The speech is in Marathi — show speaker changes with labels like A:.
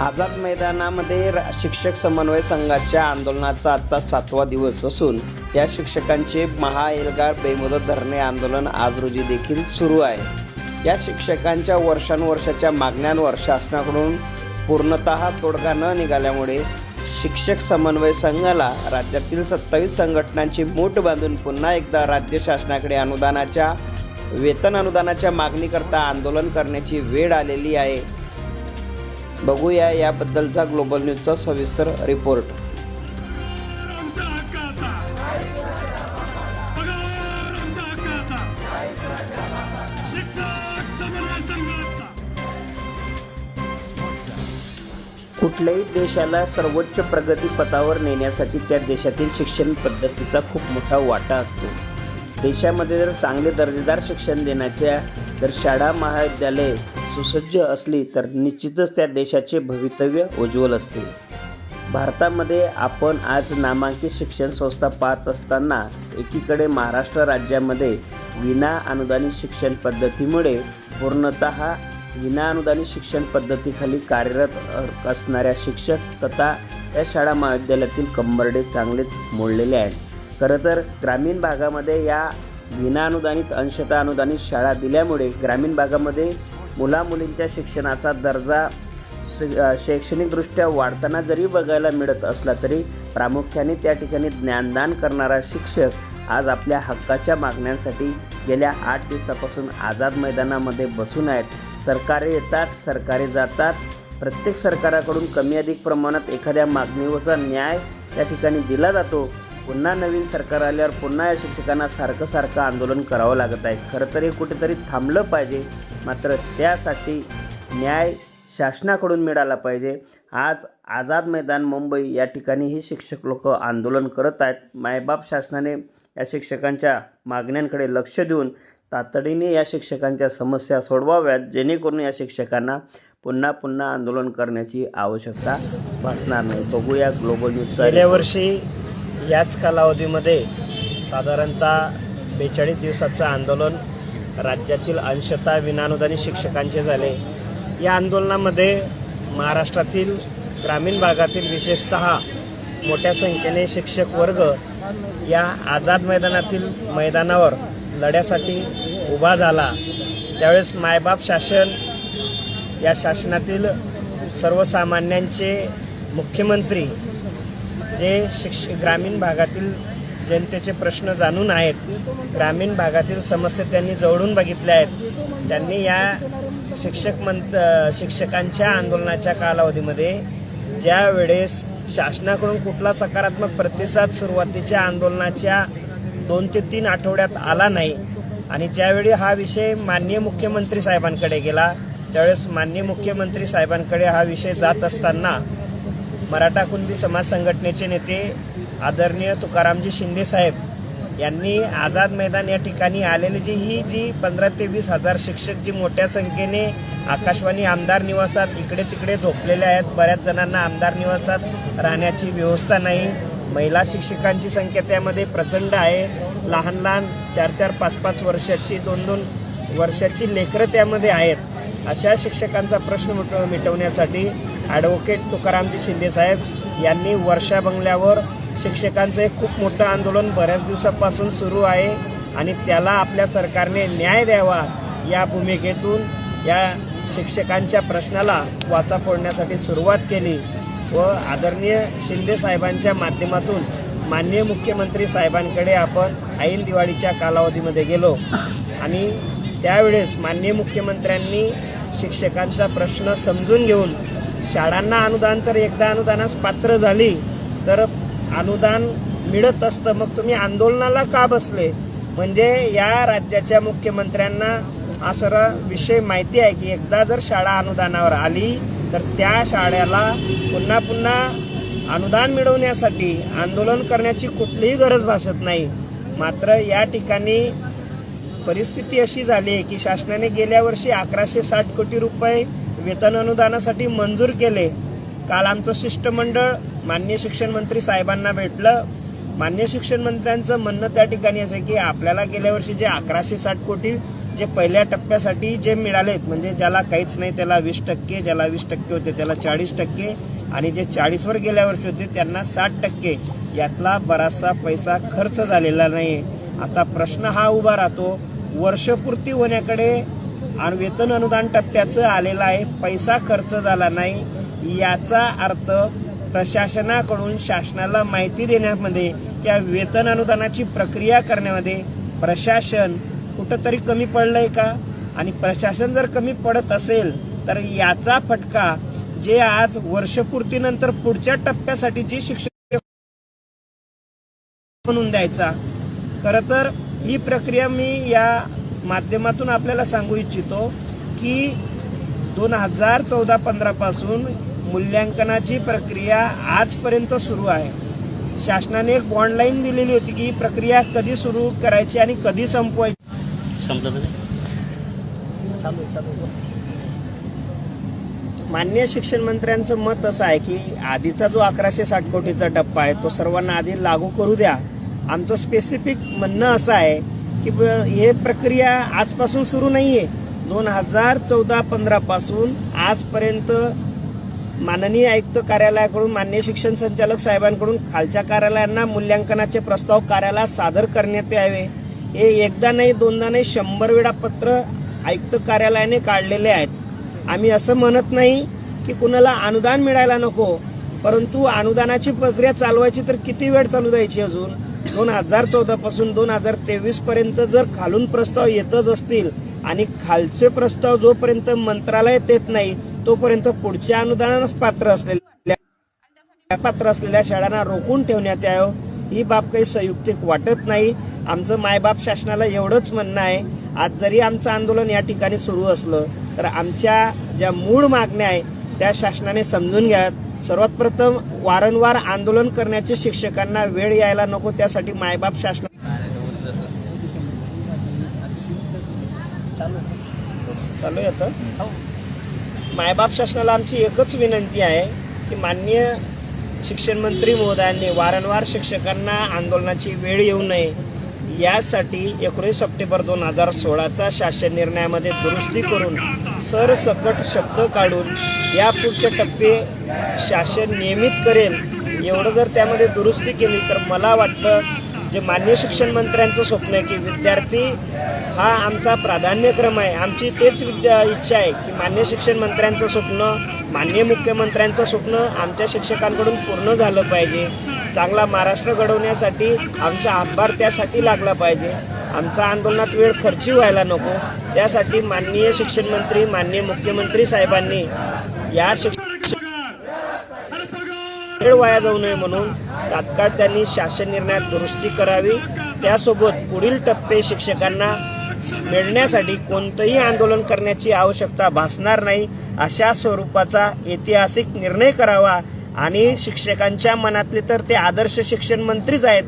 A: आझाद मैदानामध्ये शिक्षक समन्वय संघाच्या आंदोलनाचा आजचा 7वा दिवस असून या शिक्षकांचे महाएल्गार बेमुदत धरणे आंदोलन आज रोजी देखील सुरू आहे। या शिक्षकांच्या वर्षानुवर्षाच्या मागण्यांवर शासनाकडून पूर्णतः तोडगा न निघाल्यामुळे शिक्षक समन्वय संघाला राज्यातील 27 संघटनांची मूठ बांधून पुन्हा एकदा राज्य शासनाकडे वेतन अनुदानाच्या मागणीकरता आंदोलन करण्याची वेळ आलेली आहे। बघूया याबद्दलचा ग्लोबल न्यूजचा सविस्तर रिपोर्ट। कुठल्याही देशाला सर्वोच्च प्रगती पथावर नेण्यासाठी त्या देशातील शिक्षण पद्धतीचा खूप मोठा वाटा असतो। देशामध्ये जर चांगले दर्जेदार शिक्षण देण्याच्या शाळा महाविद्यालये सुसज्ज असली तर निश्चितच त्या देशाचे भवितव्य उज्ज्वल असते। भारतामध्ये आपण आज नामांकित शिक्षण संस्था पाहत असताना एकीकडे महाराष्ट्र राज्यामध्ये विना अनुदानित शिक्षण पद्धतीमुळे पूर्णतः विना अनुदानित शिक्षण पद्धतीखाली कार्यरत असणाऱ्या शिक्षक तथा या शाळा महाविद्यालयातील कंबरडे चांगलेच मोडलेले आहेत। खरं तर ग्रामीण भागामध्ये या विना अनुदानित अंशतः अनुदानित शाळा दिल्यामुळे ग्रामीण भागामध्ये मुलामुलींच्या शिक्षणाचा दर्जा शैक्षणिकदृष्ट्या वाढताना जरी बघायला मिळत असला तरी प्रामुख्याने त्या ठिकाणी ज्ञानदान करणारा शिक्षक आज आपल्या हक्काच्या मागण्यांसाठी गेल्या 8 दिवसापासून आझाद मैदानामध्ये बसून आहेत। सरकारे येतात, सरकारे जातात, प्रत्येक सरकाराकडून कमी अधिक प्रमाणात एखाद्या मागणीवरचा न्याय त्या ठिकाणी दिला जातो। पुन्हा नवीन सरकार आल्यावर पुन्हा या शिक्षकांना सारखं आंदोलन करावं लागत आहे। खरं तर हे कुठेतरी थांबलं पाहिजे, मात्र त्यासाठी न्याय शासनाकडून मिळाला पाहिजे। आज आझाद मैदान मुंबई या ठिकाणी ही शिक्षक लोक आंदोलन करत आहेत। मायबाप शासनाने या शिक्षकांच्या मागण्यांकडे लक्ष देऊन तातडीने या शिक्षकांच्या समस्या सोडवाव्यात, जेणेकरून या शिक्षकांना पुन्हा आंदोलन करण्याची आवश्यकता भासणार नाही। बघूया ग्लोबल न्यूजचा।
B: गेल्या वर्षी याच कालावधीमध्ये साधारणतः 42 दिवसाचं आंदोलन राज्यातील अंशतः विनानुदानित शिक्षकांचे झाले। या आंदोलनामध्ये महाराष्ट्रातील ग्रामीण भागातील विशेषतः मोठ्या संख्येने शिक्षक वर्ग या आझाद मैदानावर लढ्यासाठी उभा झाला। त्यावेळेस मायबाप शासन या शासनातील सर्वसामान्यांचे मुख्यमंत्री जे ग्रामीण भागातील जनतेचे प्रश्न जाणून आहेत, ग्रामीण भागातील समस्या त्यांनी जवळून बघितल्या आहेत, त्यांनी या शिक्षकांच्या आंदोलनाच्या कालावधीमध्ये ज्या वेळेस शासनाकडून कुठला सकारात्मक प्रतिसाद सुरुवातीच्या आंदोलनाच्या 2 ते 3 आठवड्यात आला नाही आणि ज्यावेळी हा विषय माननीय मुख्यमंत्री साहेबांकडे गेला, त्यावेळेस माननीय मुख्यमंत्री साहेबांकडे हा विषय जात असताना मराठा कुणबी समाज संघटनेचे नेते आदरणीय तुकारामजी शिंदे साहेब यांनी आझाद मैदान या ठिकाणी आलेले जी 15 ते 20 हजार शिक्षक जी मोठ्या संख्येने आकाशवाणी आमदार निवासात इकडे तिकडे झोपलेले आहेत, बऱ्याच जणांना आमदार निवासात राहण्याची व्यवस्था नाही, महिला शिक्षकांची संख्या त्यामध्ये प्रचंड आहे, लहान 4-4, 5-5 वर्षाची 2-2 वर्षाची लेकरं त्यामध्ये आहेत। अशा शिक्षकांचा प्रश्न मिटवण्यासाठी ॲडव्होकेट तुकारामजी शिंदे साहेब यांनी वर्षा बंगल्यावर शिक्षकांचं एक खूप मोठं आंदोलन बऱ्याच दिवसापासून सुरू आहे आणि त्याला आपल्या सरकारने न्याय द्यावा या भूमिकेतून या शिक्षकांच्या प्रश्नाला वाचा फोडण्यासाठी सुरुवात केली व आदरणीय शिंदे साहेबांच्या माध्यमातून माननीय मुख्यमंत्री साहेबांकडे आपण ऐन दिवाळीच्या कालावधीमध्ये गेलो आणि त्यावेळेस माननीय मुख्यमंत्र्यांनी शिक्षकांचा प्रश्न समजून घेऊन शाळांना अनुदान तर एकदा अनुदानास पात्र झाली तर अनुदान मिळत असतं, मग तुम्ही आंदोलनाला का बसले? म्हणजे या राज्याच्या मुख्यमंत्र्यांना हा सर्व विषय माहिती आहे की एकदा जर शाळा अनुदानावर आली तर त्या शाळेला पुन्हा अनुदान मिळवण्यासाठी आंदोलन करण्याची कुठलीही गरज भासत नाही। मात्र या ठिकाणी परिस्थिती अशी झाली आहे की शासनाने गेल्या वर्षी 1160 कोटी रुपये वेतन अनुदानासाठी मंजूर केले। काल आमचं शिष्टमंडळ माननीय शिक्षण मंत्री साहेबांना भेटलं। माननीय शिक्षण मंत्र्यांचं म्हणणं त्या ठिकाणी असं की आपल्याला गेल्या वर्षी जे 1160 कोटी जे पहिल्या टप्प्यासाठी जे मिळालेत, म्हणजे ज्याला काहीच नाही त्याला 20%, ज्याला 20% होते त्याला 40%, आणि जे 40वर गेल्या वर्षी होते त्यांना 60%, यातला बराचसा पैसा खर्च झालेला नाही. आता प्रश्न हा उभा राहतो, वर्षपूर्ती होण्याकडे वेतन अनुदान टप्प्याचं आलेलं आहे, पैसा खर्च झाला नाही. याचा अर्थ प्रशासनाकडून शासनाला माहिती देण्यामध्ये किंवा वेतन अनुदानाची प्रक्रिया करण्यामध्ये प्रशासन कुठंतरी कमी पडलंय का? आणि प्रशासन जर कमी पडत असेल तर याचा फटका जे आज वर्षपूर्तीनंतर पुढच्या टप्प्यासाठी जी शिक्षक म्हणून द्यायचा. खरं तर ही प्रक्रिया मी या माध्यमातून आपल्याला सांगू इच्छितो की 2014-15 पासून मूल्यांकनाची प्रक्रिया आजपर्यंत सुरू आहे. शासनाने एक बॉन्डलाईन दिलेली होती की ही प्रक्रिया कधी सुरू करायची आणि कधी संपवायची. माननीय शिक्षण मंत्र्यांचं मत असं आहे की आधीचा जो 1160 कोटीचा टप्पा आहे तो सर्वांना आधी लागू करू द्या. आमचं स्पेसिफिक म्हणणं असं आहे की हे प्रक्रिया आजपासून सुरू नाहीये. 2014-15 पासून आजपर्यंत माननीय आयुक्त कार्यालयाकडून, माननीय शिक्षण संचालक साहेबांकडून खालच्या कार्यालयांना मूल्यांकनाचे प्रस्ताव कार्यालयात सादर करण्यात यावे. हे एकदा नाही, दोनदा नाही, 100 वेळा पत्र आयुक्त कार्यालयाने काढलेले आहेत. आम्ही असं म्हणत नाही की कुणाला अनुदान मिळायला नको, परंतु अनुदानाची प्रक्रिया चालवायची तर किती वेळ चालू द्यायची अजून? 2014 पासून 2023 पर्यंत जर खालून प्रस्ताव येतच असतील आणि खालचे प्रस्ताव जोपर्यंत मंत्रालयात येत नाही तोपर्यंत पुढच्या अनुदानास पात्र असलेल्या शाळांना रोखून ठेवण्यात यावं, ही बाब काही संयुक्तिक वाटत नाही. आमचं मायबाप शासनाला एवढंच म्हणणं आहे, आज जरी आमचं आंदोलन या ठिकाणी सुरू असलं तर आमच्या ज्या मूळ मागण्या आहे त्या शासनाने समजून घ्या. सर्वात प्रथम वारंवार आंदोलन करण्याचे शिक्षकांना वेळ यायला नको, त्यासाठी मायबाप शासन चालू येतं. मायबाप शासनाला आमची एकच विनंती आहे की माननीय शिक्षण मंत्री महोदयांनी वारंवार शिक्षकांना आंदोलनाची वेळ येऊ नये यासाठी 19 सप्टेंबर 2016चा शासन निर्णयामध्ये दुरुस्ती करून सरसकट शब्द काढून यापुढचे टप्पे शासन नियमित करेल. एवढं जर त्यामध्ये दुरुस्ती केली तर मला वाटतं जे माननीय शिक्षण मंत्र्यांचं स्वप्न आहे की विद्यार्थी हा आमचा प्राधान्यक्रम आहे, आमची तेच इच्छा आहे की माननीय शिक्षण मंत्र्यांचं स्वप्न, माननीय मुख्यमंत्र्यांचं स्वप्न आमच्या शिक्षकांकडून पूर्ण झालं पाहिजे. चांगला महाराष्ट्र घडवण्यासाठी आमचा हातभार त्यासाठी लागला पाहिजे. आमचा आंदोलनात वेळ खर्ची व्हायला नको, त्यासाठी माननीय शिक्षण मंत्री, माननीय मुख्यमंत्री साहेबांनी या वेळ वाया जाऊ नये म्हणून तात्काळ त्यांनी शासन निर्णयात दुरुस्ती करावी. त्यासोबत पुढील टप्पे शिक्षकांना मिळण्यासाठी कोणतंही आंदोलन करण्याची आवश्यकता भासणार नाही अशा स्वरूपाचा ऐतिहासिक निर्णय करावा. आणि शिक्षकांच्या मनातले तर ते आदर्श शिक्षण मंत्रीच आहेत.